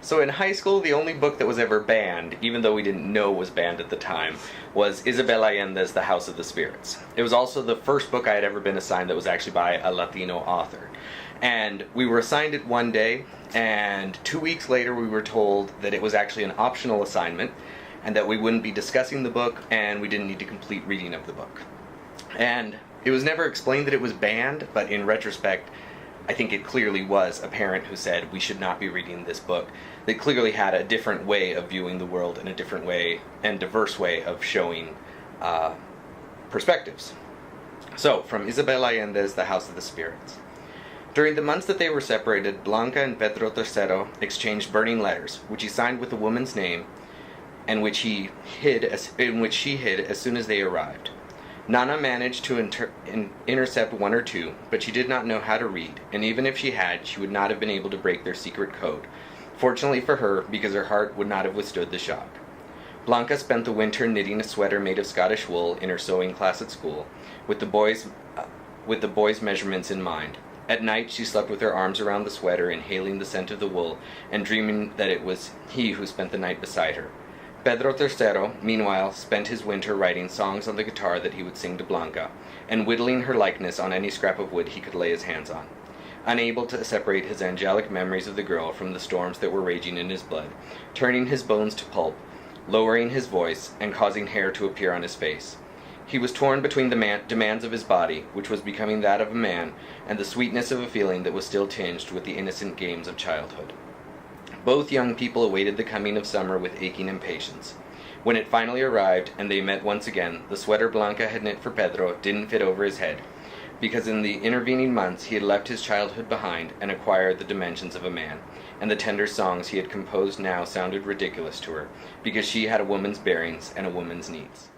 So in high school, the only book that was ever banned, even though we didn't know was banned at the time, was Isabel Allende's The House of the Spirits. It was also the first book I had ever been assigned that was actually by a Latino author. And we were assigned it one day, and 2 weeks later we were told that it was actually an optional assignment, and that we wouldn't be discussing the book, and we didn't need to complete reading of the book. And it was never explained that it was banned, but in retrospect, I think it clearly was a parent who said we should not be reading this book that clearly had a different way of viewing the world and a different way and diverse way of showing perspectives. So, from Isabel Allende's The House of the Spirits. During the months that they were separated, Blanca and Pedro III exchanged burning letters, which he signed with the woman's name, and which she hid as soon as they arrived. Nana managed to intercept one or two, but she did not know how to read, and even if she had, she would not have been able to break their secret code. Fortunately for her, because her heart would not have withstood the shock. Blanca spent the winter knitting a sweater made of Scottish wool in her sewing class at school, with the boys' measurements in mind. At night, she slept with her arms around the sweater, inhaling the scent of the wool, and dreaming that it was he who spent the night beside her. Pedro III, meanwhile, spent his winter writing songs on the guitar that he would sing to Blanca, and whittling her likeness on any scrap of wood he could lay his hands on. Unable to separate his angelic memories of the girl from the storms that were raging in his blood, turning his bones to pulp, lowering his voice, and causing hair to appear on his face. He was torn between the demands of his body, which was becoming that of a man, and the sweetness of a feeling that was still tinged with the innocent games of childhood. Both young people awaited the coming of summer with aching impatience. When it finally arrived, and they met once again, the sweater Blanca had knit for Pedro didn't fit over his head, because in the intervening months he had left his childhood behind and acquired the dimensions of a man, and the tender songs he had composed now sounded ridiculous to her, because she had a woman's bearings and a woman's needs.